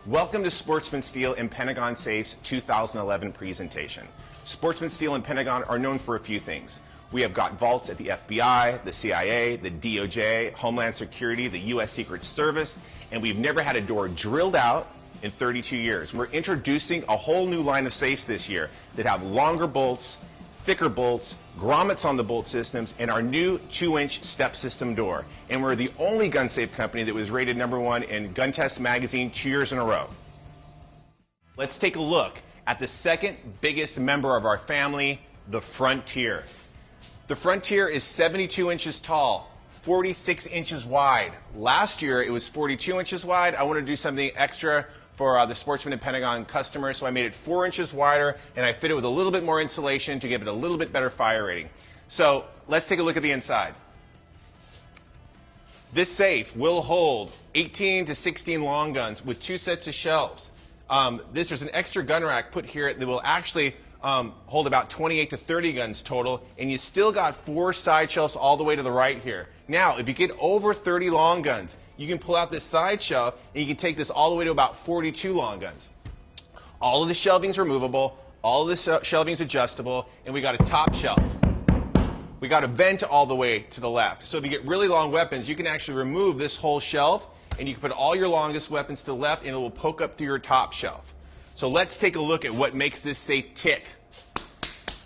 Welcome to Sportsman Steel and Pentagon Safe's 2011 presentation. Sportsman Steel and Pentagon are known for a few things. We have got vaults at the FBI, the CIA, the DOJ, Homeland Security, the U.S. Secret Service, and we've never had a door drilled out in 32 years. We're introducing a whole new line of safes this year that have longer bolts, thicker bolts, grommets on the bolt systems, and our new 2-inch step system door. And we're the only gun safe company that was rated #1 in Gun Test magazine 2 years in a row. Let's take a look at the second biggest member of our family, the Frontier. The Frontier is 72 inches tall, 46 inches wide. Last year it was 42 inches wide. I want to do something extra for the Sportsman and Pentagon customers, so I made it 4 inches wider, and I fit it with a little bit more insulation to give it a little bit better fire rating. So let's take a look at the inside. This safe will hold 18 to 16 long guns with 2 sets of shelves. There's an extra gun rack put here that will actually hold about 28 to 30 guns total, and you still got 4 side shelves all the way to the right here. Now, if you get over 30 long guns, you can pull out this side shelf and you can take this all the way to about 42 long guns. All of the shelving's removable, all of the shelving's adjustable, and we got a top shelf. We got a vent all the way to the left. So if you get really long weapons, you can actually remove this whole shelf and you can put all your longest weapons to the left and it will poke up through your top shelf. So let's take a look at what makes this safe tick.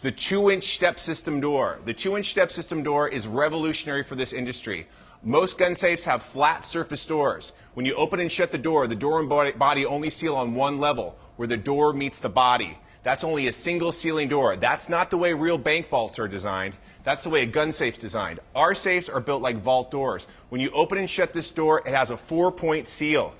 The 2-inch step system door. The 2-inch step system door is revolutionary for this industry. Most gun safes have flat surface doors. When you open and shut the door and body only seal on one level, where the door meets the body. That's only a single sealing door. That's not the way real bank vaults are designed. That's the way a gun safe's designed. Our safes are built like vault doors. When you open and shut this door, it has a 4-point seal.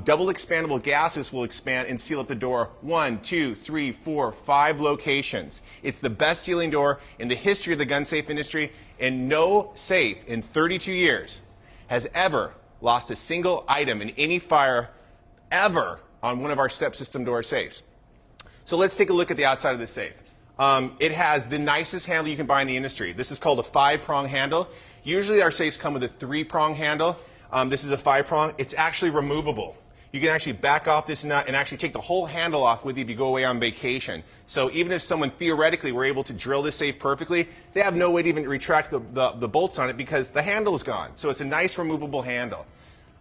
Double expandable gases will expand and seal up the door 1, 2, 3, 4, 5 locations. It's the best sealing door in the history of the gun safe industry, and no safe in 32 years has ever lost a single item in any fire ever on one of our step system door safes. So let's take a look at the outside of the safe. It has the nicest handle you can buy in the industry. This is called a 5-prong handle. Usually our safes come with a 3-prong handle. This is a 5-prong. It's actually removable. You can actually back off this nut and actually take the whole handle off with you if you go away on vacation. So even if someone theoretically were able to drill this safe perfectly, they have no way to even retract the bolts on it because the handle is gone. So it's a nice removable handle.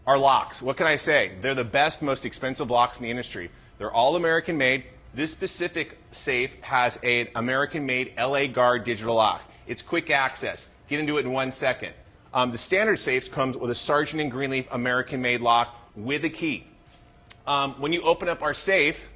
Our locks, what can I say? They're the best, most expensive locks in the industry. They're all American made. This specific safe has an American made LA Guard digital lock. It's quick access. Get into it in 1 second. The standard safes comes with a Sargent & Greenleaf American-made lock with a key. When you open up our safe,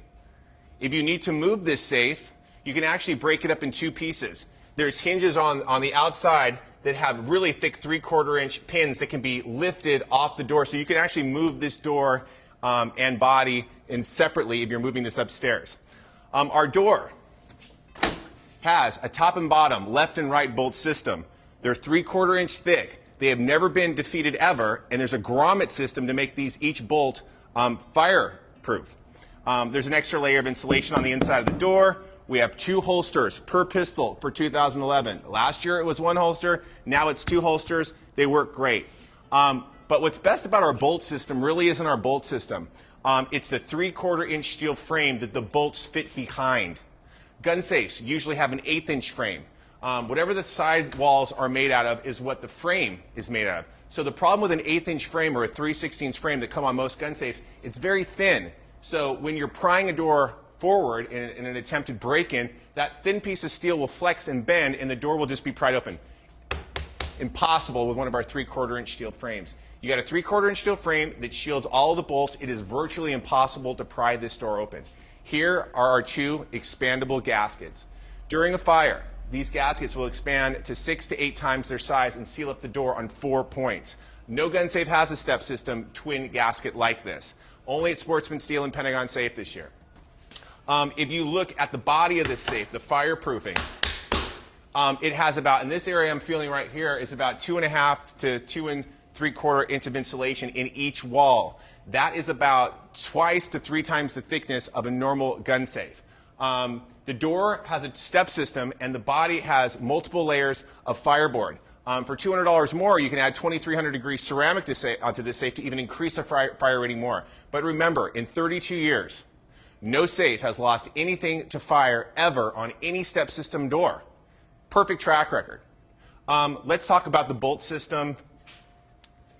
if you need to move this safe, you can actually break it up in 2 pieces. There's hinges on the outside that have really thick 3/4-inch pins that can be lifted off the door, so you can actually move this door and body in separately if you're moving this upstairs. Our door has a top and bottom, left and right bolt system. They're 3/4-inch thick. They have never been defeated ever, and there's a grommet system to make these each bolt fireproof. There's an extra layer of insulation on the inside of the door. We have 2 holsters per pistol for 2011. Last year it was 1 holster. Now it's 2 holsters. They work great. But what's best about our bolt system really isn't our bolt system. It's the 3/4-inch steel frame that the bolts fit behind. Gun safes usually have an 1/8-inch frame. Whatever the side walls are made out of is what the frame is made out of. So the problem with an 1/8-inch frame or a 3/16 frame that come on most gun safes, it's very thin. So when you're prying a door forward in an attempted break-in, that thin piece of steel will flex and bend and the door will just be pried open. Impossible with one of our 3/4-inch steel frames. You got a 3/4-inch steel frame that shields all of the bolts. It is virtually impossible to pry this door open. Here are our 2 expandable gaskets. During a fire, these gaskets will expand to 6 to 8 times their size and seal up the door on 4 points. No gun safe has a step system twin gasket like this. Only at Sportsman Steel and Pentagon Safe this year. If you look at the body of this safe, the fireproofing, it has about, in this area I'm feeling right here, is about 2.5 to 2 3/4 inch of insulation in each wall. That is about 2 to 3 times the thickness of a normal gun safe. The door has a step system and the body has multiple layers of fireboard. For $200 more, you can add 2300 degree ceramic onto this safe to even increase the fire rating more. But remember, in 32 years, no safe has lost anything to fire ever on any step system door. Perfect track record. Let's talk about the bolt system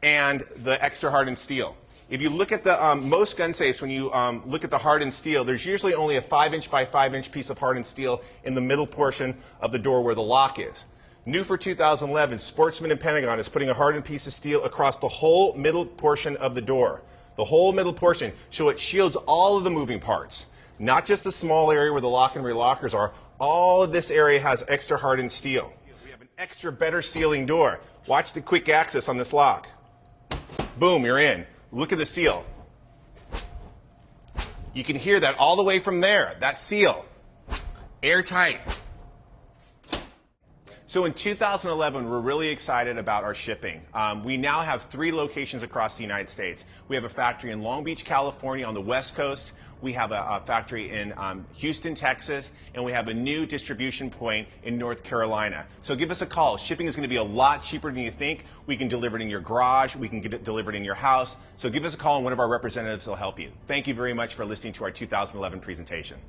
and the extra hardened steel. If you look at the most gun safes, when you look at the hardened steel, there's usually only a 5-inch by 5-inch piece of hardened steel in the middle portion of the door where the lock is. New for 2011, Sportsman and Pentagon is putting a hardened piece of steel across the whole middle portion of the door. The whole middle portion, so it shields all of the moving parts. Not just the small area where the lock and relockers are. All of this area has extra hardened steel. We have an extra better sealing door. Watch the quick access on this lock. Boom, you're in. Look at the seal. You can hear that all the way from there. That seal. Airtight. So in 2011, we're really excited about our shipping. We now have 3 locations across the United States. We have a factory in Long Beach, California on the West Coast. We have a factory in Houston, Texas, and we have a new distribution point in North Carolina. So give us a call. Shipping is going to be a lot cheaper than you think. We can deliver it in your garage. We can get it delivered in your house. So give us a call and one of our representatives will help you. Thank you very much for listening to our 2011 presentation.